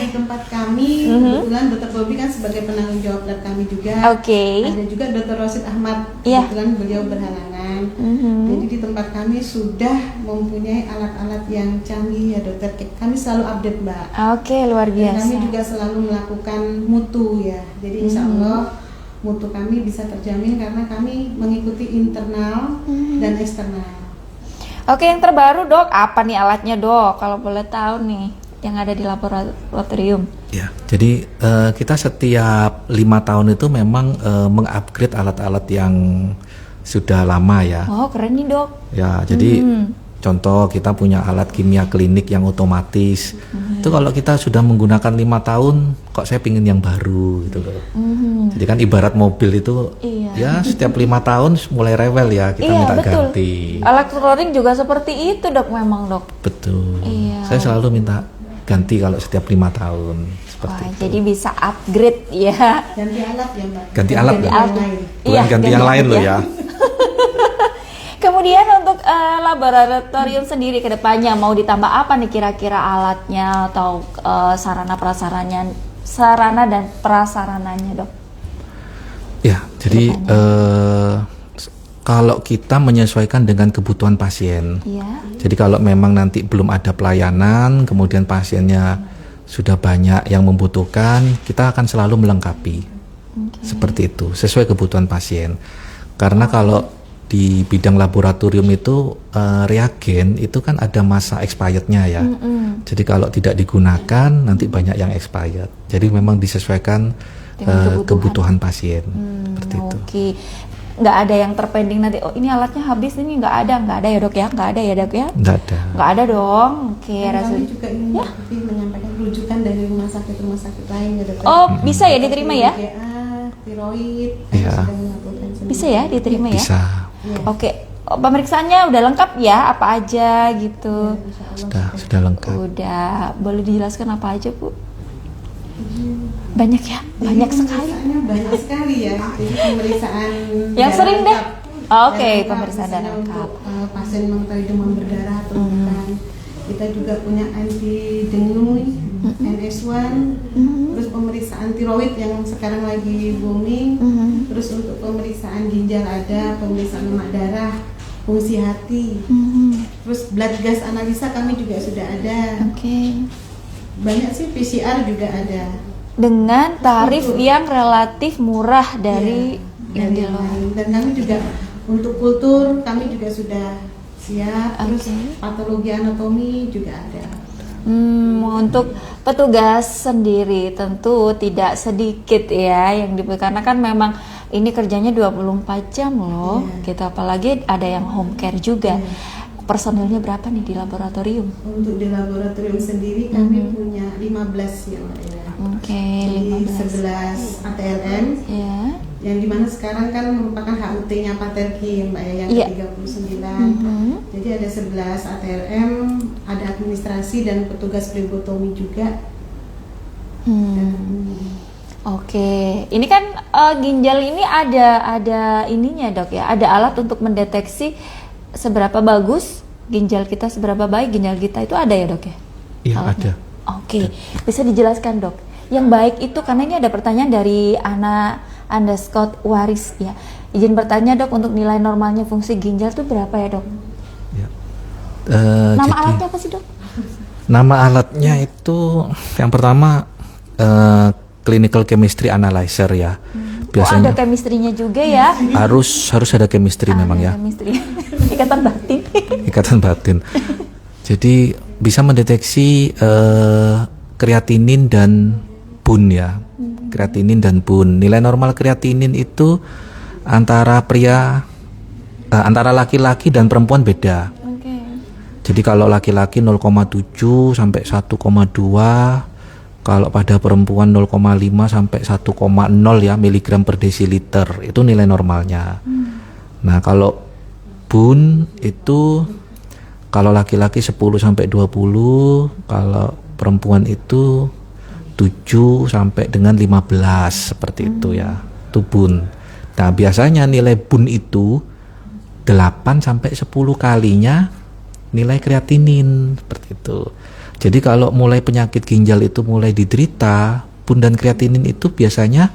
di tempat kami kebetulan Dr. Bobby kan sebagai penanggung jawab lab kami juga. Ada juga Dr. Rosid Ahmad, kebetulan beliau berhalangan. Jadi di tempat kami sudah mempunyai alat-alat yang canggih ya Dokter. Kami selalu update Mbak. Luar biasa. Dan kami juga selalu melakukan mutu ya. Jadi insya Allah mutu kami bisa terjamin karena kami mengikuti internal dan eksternal. Yang terbaru Dok, apa nih alatnya Dok? Kalau boleh tahu nih, yang ada di laboratorium. Ya, jadi kita setiap 5 tahun itu memang mengupgrade alat-alat yang sudah lama ya. Keren nih Dok. Ya, jadi contoh kita punya alat kimia klinik yang otomatis. Itu kalau kita sudah menggunakan 5 tahun, kok saya pingin yang baru gitu loh. Jadi kan ibarat mobil itu, ya setiap 5 tahun mulai rewel ya, kita minta ganti. Elektronik juga seperti itu Dok memang Dok. Betul. Saya selalu minta ganti kalau setiap 5 tahun seperti itu. Jadi bisa upgrade ya. Ganti alat ya Mbak. Ganti alat ya. Bukan ganti yang lain loh ya. Kemudian untuk laboratorium sendiri ke depannya mau ditambah apa nih kira-kira alatnya atau sarana dan prasarananya Dok? Ya, jadi kalau kita menyesuaikan dengan kebutuhan pasien. Jadi kalau memang nanti belum ada pelayanan, kemudian pasiennya sudah banyak yang membutuhkan, kita akan selalu melengkapi. Seperti itu, sesuai kebutuhan pasien. Karena kalau di bidang laboratorium itu reagen itu kan ada masa expirednya ya. Jadi kalau tidak digunakan nanti banyak yang expired. Jadi memang disesuaikan kebutuhan pasien seperti itu. Nggak ada yang terpending nanti. Ini alatnya habis, ini nggak ada ya Dok ya? Nggak ada ya Dok ya? Nggak ada dong. Kami juga ingin menyampaikan rujukan dari rumah sakit lain ya Dok. Bisa ya diterima ya? Tiroid. Bisa ya diterima ya? Bisa. Pemeriksaannya udah lengkap ya, apa aja gitu? Sudah lengkap. Udah, boleh dijelaskan apa aja Bu? Banyak ya, banyak sekali. Banyak sekali ya. Jadi pemeriksaan yang sering deh. Pemeriksaan darah lengkap. Untuk pasien mengetahui demam berdarah atau bukan. Kita juga punya anti dengue, NS1, terus pemeriksaan tiroid yang sekarang lagi booming, terus untuk pemeriksaan ginjal ada, pemeriksaan lemak darah, fungsi hati, terus blood gas analisa kami juga sudah ada. banyak sih, PCR juga ada. Dengan tarif yang relatif murah dari Iya, yang di dari yang luar. lain. Dan kami juga untuk kultur kami juga sudah siap. Terus Oke. patologi anatomi juga ada. Untuk petugas sendiri tentu tidak sedikit ya yang karena kan memang ini kerjanya 24 jam loh. Iya. Gitu, apalagi ada yang home care juga. Personilnya berapa nih di laboratorium? Untuk di laboratorium sendiri kami punya 15 ya Mbak Ira. Oke, Jadi 15. 11 ATLM Ya. yang dimana sekarang kan merupakan HUT-nya Paterki Mbak ya, yang Iya. ke-39. Mhm. Jadi ada 11 ATLM, ada administrasi dan petugas flebotomi juga. Oke, ini kan ginjal ini ada ininya dok ya, ada alat untuk mendeteksi seberapa bagus ginjal kita, seberapa baik ginjal kita itu ada ya dok ya? Iya Alatnya? ada. Oke, bisa dijelaskan dok. Yang baik itu karena ini ada pertanyaan dari Ana_Scott Waris ya. Izin bertanya dok, untuk nilai normalnya fungsi ginjal itu berapa ya dok? Ya. Nama Jadi, alatnya apa sih dok? nama alatnya itu yang pertama clinical chemistry analyzer ya. Oh, ada Biasanya chemistry-nya juga ya? harus ada chemistry memang Ada ya. chemistry. Ikatan batin. Ikatan batin. Jadi bisa mendeteksi kreatinin dan bun ya. Kreatinin dan bun. Nilai normal kreatinin itu antara antara laki-laki dan perempuan beda. Oke. Jadi kalau laki-laki 0,7 sampai 1,2, kalau pada perempuan 0,5 sampai 1,0 ya miligram per desiliter, itu nilai normalnya. Nah, kalau bun itu kalau laki-laki 10 sampai 20, kalau perempuan itu 7 sampai dengan 15 seperti itu ya. Itu bun. Nah, biasanya nilai bun itu 8 sampai 10 kalinya nilai kreatinin seperti itu. Jadi kalau mulai penyakit ginjal itu mulai diderita, bun dan kreatinin itu biasanya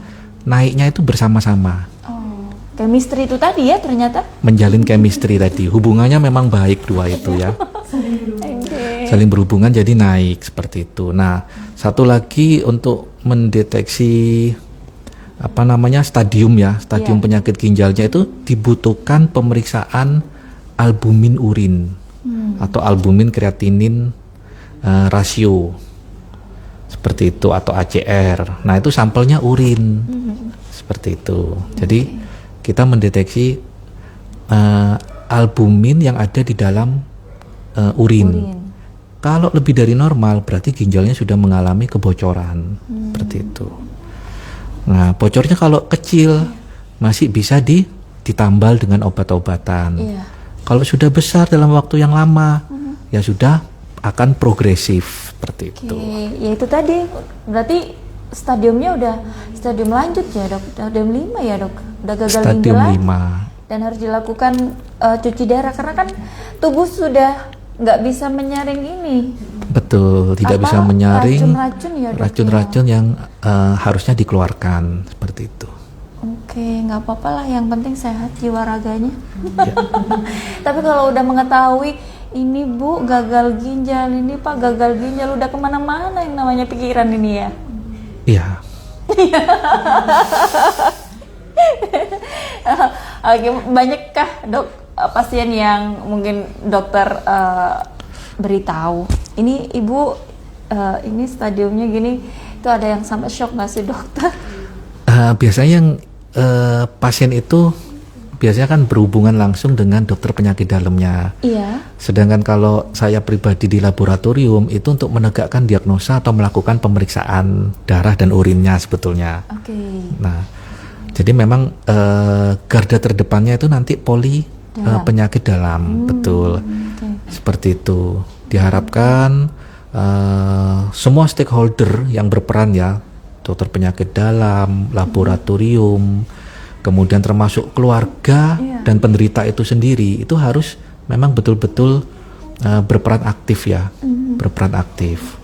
naiknya itu bersama-sama. Oh, chemistry itu tadi ya ternyata. Menjalin chemistry tadi. Hubungannya memang baik dua itu ya. Oke. Saling berhubungan jadi naik seperti itu. Nah, satu lagi untuk mendeteksi stadium ya, stadium penyakit ginjalnya itu dibutuhkan pemeriksaan albumin urin atau albumin kreatinin rasio seperti itu atau ACR. Nah, itu sampelnya urin seperti itu. Jadi kita mendeteksi albumin yang ada di dalam urin. Kalau lebih dari normal berarti ginjalnya sudah mengalami kebocoran seperti itu. Nah, bocornya kalau kecil masih bisa ditambal dengan obat-obatan. Iya. Kalau sudah besar dalam waktu yang lama ya sudah akan progresif seperti itu. Oke, ya itu tadi berarti stadiumnya udah stadium lanjut ya dok, stadium 5 ya dok, udah gagal ginjal Stadium lagi. 5. Dan harus dilakukan cuci darah karena kan tubuh sudah nggak bisa menyaring ini. Betul, tidak bisa menyaring racun-racun ya dok. racun-racun yang harusnya dikeluarkan seperti itu. Oke, nggak apa-apa lah, yang penting sehat jiwa raganya. Ya. Tapi kalau udah mengetahui ini bu gagal ginjal, ini pak gagal ginjal, udah kemana-mana yang namanya pikiran ini ya. Iya. Oke, banyakkah dok pasien yang mungkin dokter beritahu ini ibu ini stadiumnya gini, itu ada yang sampai shock nggak sih dokter? Biasanya yang pasien itu biasanya kan berhubungan langsung dengan dokter penyakit dalamnya. Iya. Sedangkan kalau saya pribadi di laboratorium itu untuk menegakkan diagnosa atau melakukan pemeriksaan darah dan urinnya sebetulnya. Oke. Nah, jadi memang garda terdepannya itu nanti penyakit dalam, betul. Seperti itu. Diharapkan semua stakeholder yang berperan ya, dokter penyakit dalam, laboratorium, kemudian termasuk keluarga dan penderita itu sendiri, itu harus memang betul-betul berperan aktif ya, berperan aktif.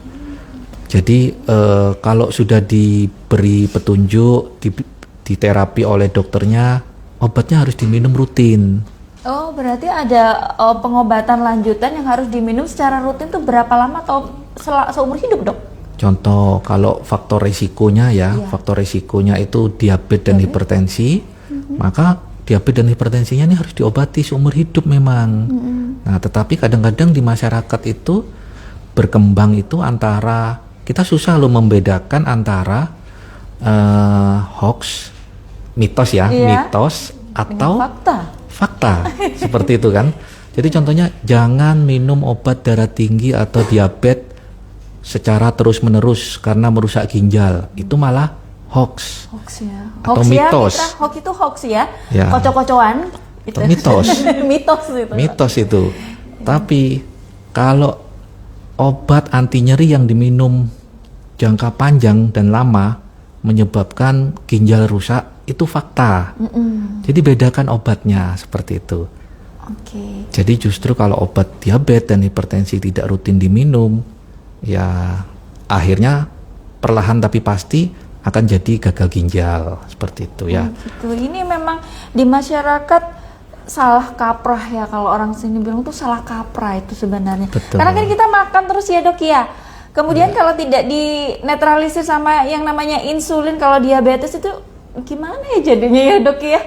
Jadi kalau sudah diberi petunjuk, diterapi oleh dokternya, obatnya harus diminum rutin. Oh, berarti ada pengobatan lanjutan yang harus diminum secara rutin tuh berapa lama atau seumur hidup dok? Contoh kalau faktor risikonya ya, faktor risikonya itu diabetes dan hipertensi, maka diabetes dan hipertensinya ini harus diobati seumur hidup memang. Nah, tetapi kadang-kadang di masyarakat itu berkembang itu antara, kita susah loh membedakan antara hoax, mitos ya, mitos atau fakta seperti itu kan. Jadi contohnya jangan minum obat darah tinggi atau diabetes secara terus-menerus karena merusak ginjal. Itu malah hoax. Hoax ya. Atau Hoax mitos. Ya, hoax itu hoax ya. Ya. Kocok-kocokan gitu. Atau mitos. Mitos itu. Mitos itu. Tapi kalau obat anti nyeri yang diminum jangka panjang dan lama menyebabkan ginjal rusak, itu fakta. Jadi bedakan obatnya seperti itu. Oke. Jadi justru kalau obat diabetes dan hipertensi tidak rutin diminum, ya akhirnya perlahan tapi pasti akan jadi gagal ginjal seperti itu ya. Gitu. Ini memang di masyarakat salah kaprah ya, kalau orang sini bilang tuh salah kaprah itu sebenarnya. Betul. Karena kan kita makan terus ya dok ya. Kemudian kalau tidak dinetralisir sama yang namanya insulin, kalau diabetes itu gimana ya jadinya ya dok ya?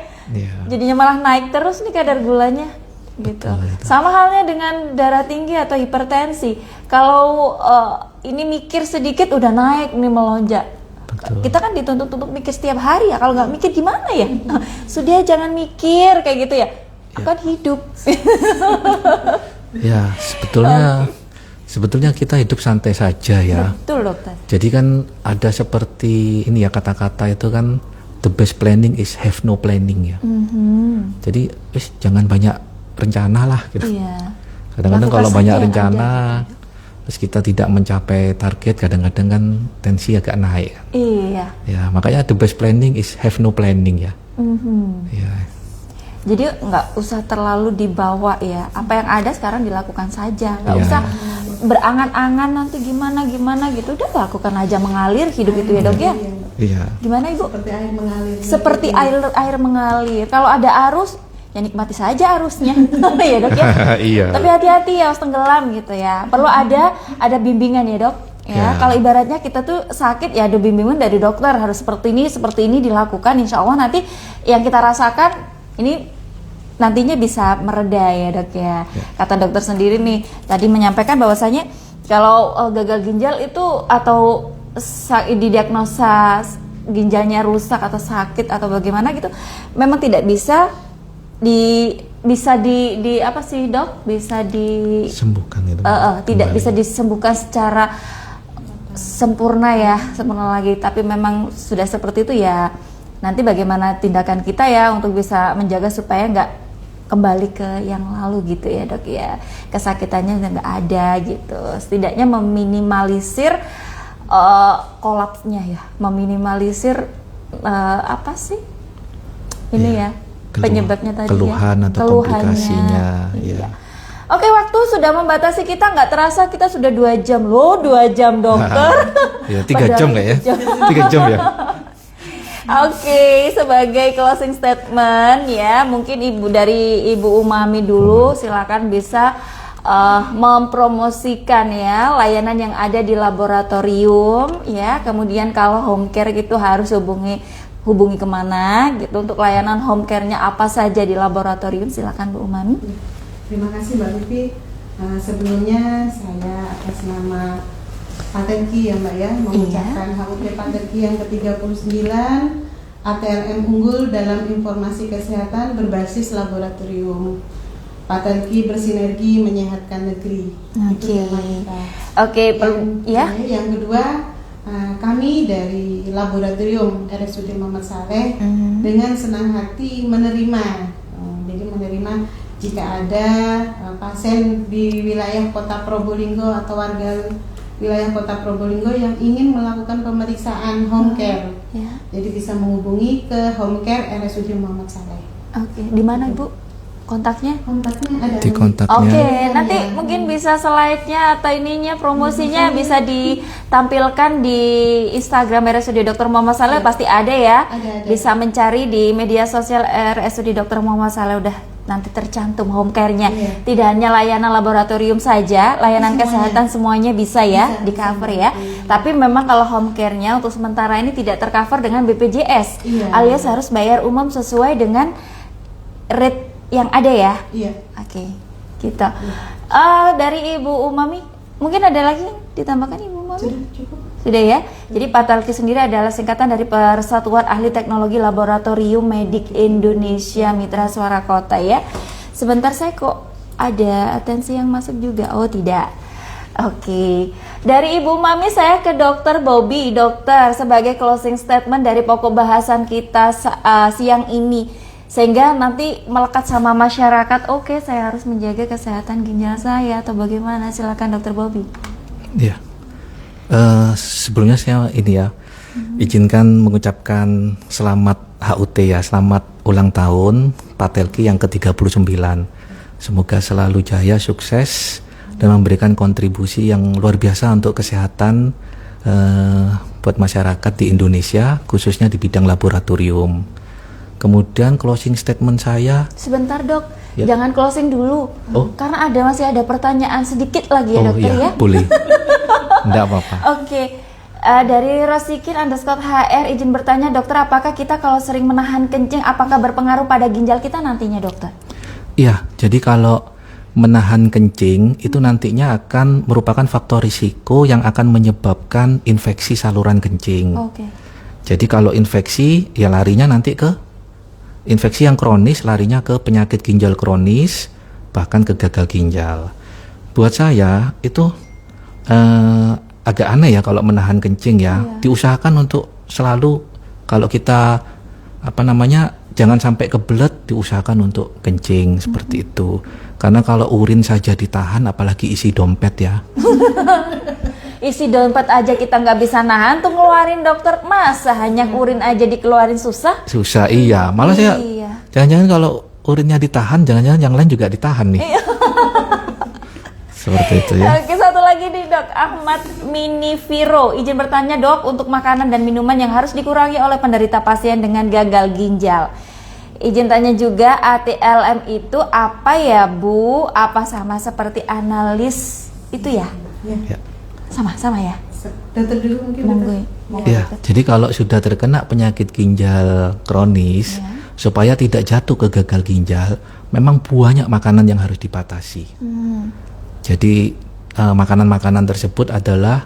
Jadinya malah naik terus nih kadar gulanya. Gitu. Sama halnya dengan darah tinggi atau hipertensi. Kalau ini mikir sedikit udah naik nih, melonjak. Betul. Kita kan dituntut untuk mikir setiap hari ya. Kalau nggak mikir gimana ya? Sudah jangan mikir kayak gitu ya. Akan hidup. Ya sebetulnya kita hidup santai saja ya. Betul dokter. Jadi kan ada seperti ini ya, kata-kata itu kan, the best planning is have no planning ya. Jadi jangan banyak rencana lah gitu. Kadang-kadang kalau banyak rencana terus kita tidak mencapai target, kadang-kadang kan tensi agak naik. Ya, makanya the best planning is have no planning ya. Ya. Jadi nggak usah terlalu dibawa ya, apa yang ada sekarang dilakukan saja, nggak usah berangan-angan nanti gimana gitu, udah lakukan aja, mengalir hidup itu ya dok ya. Gimana ibu? Seperti air mengalir. Seperti air mengalir. Kalau ada arus, ya nikmati saja arusnya. Ya dok ya. Tapi hati-hati ya, harus tenggelam gitu ya. Perlu ada bimbingan ya dok. Ya, kalau ibaratnya kita tuh sakit ya, ada bimbingan dari dokter, harus seperti ini dilakukan. Insya Allah nanti yang kita rasakan ini nantinya bisa mereda ya dok ya. Kata dokter sendiri nih tadi menyampaikan bahwasanya kalau gagal ginjal itu atau didiagnosa ginjalnya rusak atau sakit atau bagaimana gitu, memang tidak bisa apa sih dok, bisa disembuhkan gitu. Tidak bisa disembuhkan secara sempurna lagi, tapi memang sudah seperti itu ya. Nanti bagaimana tindakan kita ya untuk bisa menjaga supaya nggak kembali ke yang lalu gitu ya dok ya, kesakitannya nggak ada gitu, setidaknya meminimalisir kolapsnya ya, meminimalisir apa sih ini ya penyebabnya tadi keluhan ya, atau komplikasinya. Oke, waktu sudah membatasi kita, nggak terasa kita sudah 2 jam loh, 2 jam dokter. 3 jam nggak ya? 3 jam ya. Oke, sebagai closing statement ya, mungkin Ibu Umami dulu, silakan bisa mempromosikan ya layanan yang ada di laboratorium ya. Kemudian kalau home care gitu harus hubungi kemana gitu, untuk layanan home care-nya apa saja di laboratorium. Silakan Bu Umami. Terima kasih Mbak Vivi. Sebelumnya saya atas nama Patenki ya Mbak ya, mengucapkan HUT Patenki yang ke-39, ATLM unggul dalam informasi kesehatan berbasis laboratorium. Patenki bersinergi menyehatkan negeri. Itu tema kita. Yang kedua, kami dari laboratorium RSUD Muhammad Saleh dengan senang hati menerima jika ada pasien di wilayah Kota Probolinggo atau warga wilayah Kota Probolinggo yang ingin melakukan pemeriksaan home care. Jadi bisa menghubungi ke home care RSUD Muhammad Saleh. Oke, di mana Ibu kontaknya? Kontaknya ada di kontaknya. Oke, nanti mungkin bisa slide-nya atau ininya promosinya bisa ditampilkan di Instagram RSUD Dr. Muhammad Saleh, pasti ada ya. Ada. Bisa mencari di media sosial RSUD Dr. Muhammad Saleh, udah nanti tercantum home care-nya. Iya. Tidak hanya layanan laboratorium saja, layanan Semuanya. kesehatan semuanya bisa ya Bisa, di cover bisa. ya. Iya. Tapi memang kalau home care-nya untuk sementara ini tidak tercover dengan BPJS, Iya. alias harus bayar umum sesuai dengan rate yang ada ya. Iya. Oke, gitu. Dari Ibu Umami, mungkin ada lagi ditambahkan Ibu Umami? Sudah cukup. Sudah ya. Jadi PATELKI sendiri adalah singkatan dari Persatuan Ahli Teknologi Laboratorium Medik Indonesia Mitra Suara Kota ya. Sebentar, saya kok ada atensi yang masuk juga. Oh tidak. Oke. Dari Ibu Mami saya ke Dokter Bobby. Dokter, sebagai closing statement dari pokok bahasan kita siang ini, sehingga nanti melekat sama masyarakat. Oke, saya harus menjaga kesehatan ginjal saya atau bagaimana? Silakan Dokter Bobby. Ya. Sebelumnya saya ini ya, izinkan mengucapkan selamat HUT ya, selamat ulang tahun PATELKI yang ke-39. Semoga selalu jaya, sukses, dan memberikan kontribusi yang luar biasa untuk kesehatan buat masyarakat di Indonesia, khususnya di bidang laboratorium. Kemudian closing statement saya. Sebentar dok, Ya. jangan closing dulu, Oh. karena masih ada pertanyaan sedikit lagi ya Oh dokter iya, ya. boleh. Enggak apa-apa. Oke, dari Rosikin_HR izin bertanya dokter, apakah kita kalau sering menahan kencing apakah berpengaruh pada ginjal kita nantinya dokter? Iya, jadi kalau menahan kencing itu nantinya akan merupakan faktor risiko yang akan menyebabkan infeksi saluran kencing. Oke. Jadi kalau infeksi ya larinya nanti ke infeksi yang kronis, larinya ke penyakit ginjal kronis, bahkan ke gagal ginjal. Buat saya itu agak aneh ya kalau menahan kencing ya. Iya. Diusahakan untuk selalu kalau kita jangan sampai kebelet, diusahakan untuk kencing seperti itu. Karena kalau urin saja ditahan, apalagi isi dompet ya. Isi dompet aja kita nggak bisa nahan tuh ngeluarin dokter, masa hanya urin aja dikeluarin susah? Susah iya. Malah saya Iya. jangan-jangan kalau urinnya ditahan, jangan-jangan yang lain juga ditahan nih. Seperti itu ya. Oke, satu lagi nih dok, Ahmad Mini Viro izin bertanya dok, untuk makanan dan minuman yang harus dikurangi oleh penderita pasien dengan gagal ginjal. Izin tanya juga, ATLM itu apa ya Bu? Apa sama seperti analis itu ya? Ya. Ya. Sama ya? Dokter dulu mungkin. Monggo. dokter. Ya, jadi kalau sudah terkena penyakit ginjal kronis, Ya. supaya tidak jatuh ke gagal ginjal, memang banyak makanan yang harus dibatasi. Jadi makanan-makanan tersebut adalah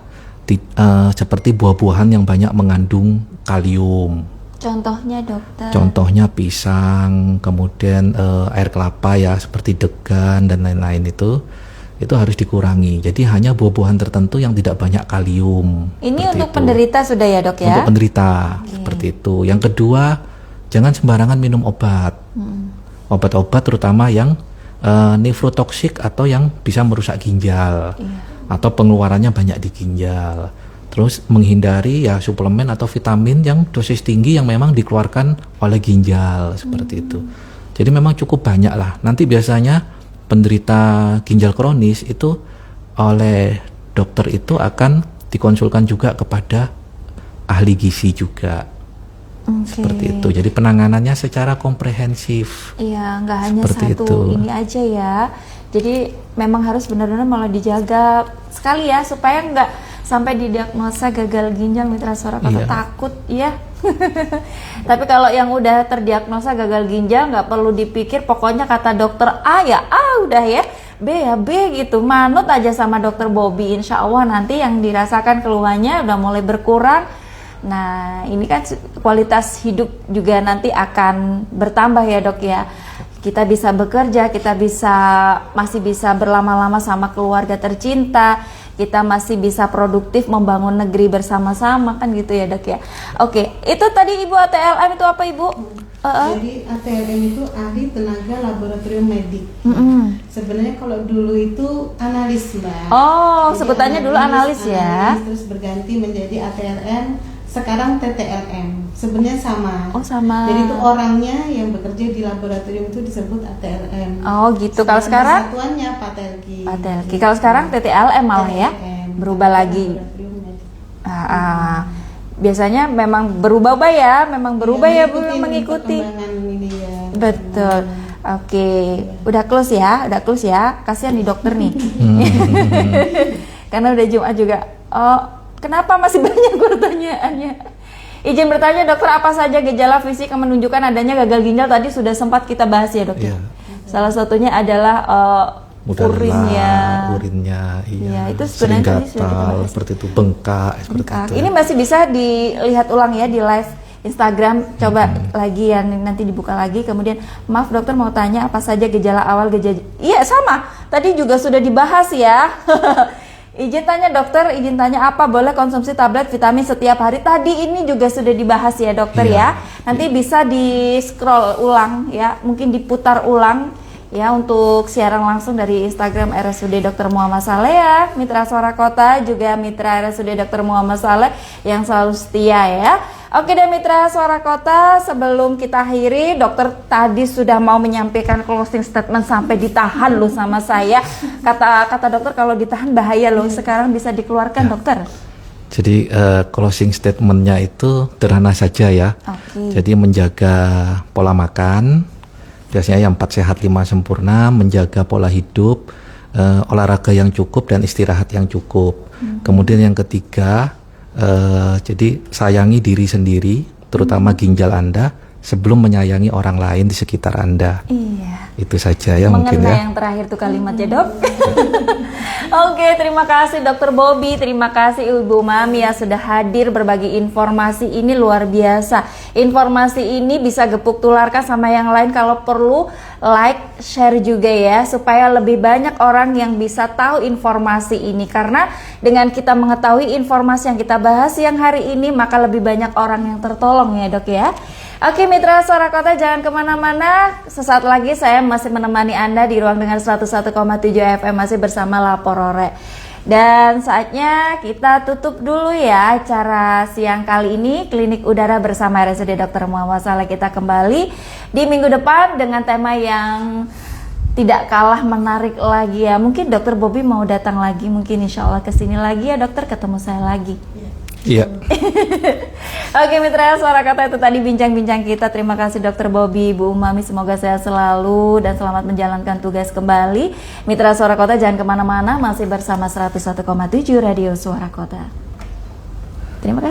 seperti buah-buahan yang banyak mengandung kalium. Contohnya dokter? Contohnya pisang, kemudian air kelapa ya, seperti degan dan lain-lain itu harus dikurangi. Jadi hanya buah-buahan tertentu yang tidak banyak kalium. Ini seperti untuk itu. penderita sudah ya dok ya? Untuk penderita seperti itu. Yang kedua, jangan sembarangan minum obat. Obat-obat terutama yang nefrotoksik atau yang bisa merusak ginjal atau pengeluarannya banyak di ginjal. Terus menghindari ya suplemen atau vitamin yang dosis tinggi yang memang dikeluarkan oleh ginjal seperti itu. Jadi memang cukup banyak lah. Nanti biasanya penderita ginjal kronis itu oleh dokter itu akan dikonsulkan juga kepada ahli gizi juga. Oke. Seperti itu. Jadi penanganannya secara komprehensif. Iya, nggak hanya Seperti satu itu. ini aja ya. Jadi memang harus benar-benar malah dijaga sekali ya, supaya nggak sampai didiagnosa gagal ginjal Mitra Suara Kota. Iya. Takut ya. Tapi kalau yang udah terdiagnosa gagal ginjal nggak perlu dipikir, pokoknya kata dokter A ya A udah ya, B ya B gitu. Manut aja sama dokter Bobby, insya Allah nanti yang dirasakan keluhannya udah mulai berkurang. Nah ini kan kualitas hidup juga nanti akan bertambah ya dok ya. Kita bisa bekerja, kita masih bisa berlama-lama sama keluarga tercinta, kita masih bisa produktif membangun negeri bersama-sama kan gitu ya dok ya. Oke, itu tadi Ibu ATLM itu apa Ibu? Jadi ATLM itu ahli tenaga laboratorium medik. Sebenarnya kalau dulu itu analis mbak. Oh, Jadi sebutannya dulu analis ya. Terus berganti menjadi ATLM, sekarang TTLM. Sebenarnya sama. Oh sama. Jadi itu orangnya yang bekerja di laboratorium itu disebut ATLM. Oh gitu. Kalau sekarang Satuannya PATELKI. PATELKI. Kalau sekarang TTLM malah ya, TTLM. berubah lagi. Laboratorium medik. Biasanya memang berubah ya, memang berubah ya Bu, mengikuti. perkembangan ini ya. Betul. Oke, udah close ya. Kasihan nih dokter nih. Karena udah Jumat juga. Oh, kenapa masih banyak pertanyaannya? Izin bertanya dokter, apa saja gejala fisik yang menunjukkan adanya gagal ginjal? Tadi sudah sempat kita bahas ya dok. Iya. Salah satunya adalah Mudah urinnya. Iya. Itu Sering sebenarnya tadi sudah gatal, dibahas. seperti itu, bengkak, seperti itu. Ini masih bisa dilihat ulang ya di live Instagram. Coba lagi ya, nanti dibuka lagi. Kemudian, maaf dokter mau tanya apa saja gejala awal gejala. Iya sama. Tadi juga sudah dibahas ya. Izin tanya dokter, izin tanya apa boleh konsumsi tablet vitamin setiap hari? Tadi ini juga sudah dibahas ya dokter ya. Nanti bisa di scroll ulang ya, mungkin diputar ulang ya untuk siaran langsung dari Instagram RSUD Dr. Muhammad Saleh ya, Mitra Suara Kota, juga Mitra RSUD Dr. Muhammad Saleh yang selalu setia ya. Oke deh Mitra Suara Kota, sebelum kita akhiri, dokter tadi sudah mau menyampaikan closing statement sampai ditahan loh sama saya. Kata dokter kalau ditahan bahaya loh, sekarang bisa dikeluarkan dokter. Jadi closing statementnya itu sederhana saja ya. Jadi menjaga pola makan, biasanya yang 4 sehat 5 sempurna, menjaga pola hidup, olahraga yang cukup dan istirahat yang cukup. Kemudian yang ketiga, jadi sayangi diri sendiri, terutama ginjal Anda, sebelum menyayangi orang lain di sekitar Anda. Iya. Itu saja ya mungkin ya. Yang terakhir tuh kalimatnya dok. Oke, terima kasih Dokter Bobby, terima kasih Ibu Mami yang sudah hadir berbagi informasi ini luar biasa. Informasi ini bisa gepuk tularkan sama yang lain, kalau perlu like, share juga ya, supaya lebih banyak orang yang bisa tahu informasi ini. Karena dengan kita mengetahui informasi yang kita bahas yang hari ini, maka lebih banyak orang yang tertolong ya dok ya. Oke Mitra Suara Kota, jangan kemana-mana. Sesaat lagi saya masih menemani Anda di ruang dengan 101,7 FM, masih bersama Laporore. Dan saatnya kita tutup dulu ya acara siang kali ini, Klinik Udara bersama RSUD Dr. Muhammad Saleh. Kita kembali di minggu depan dengan tema yang tidak kalah menarik lagi ya. Mungkin Dokter Bobby mau datang lagi, mungkin insya Allah kesini lagi ya dokter, ketemu saya lagi. Iya. Oke Mitra Suara Kota, itu tadi bincang-bincang kita. Terima kasih Dokter Bobby, Bu Umami, semoga sehat selalu dan selamat menjalankan tugas kembali. Mitra Suara Kota jangan kemana-mana, masih bersama 101,7 Radio Suara Kota. Terima kasih.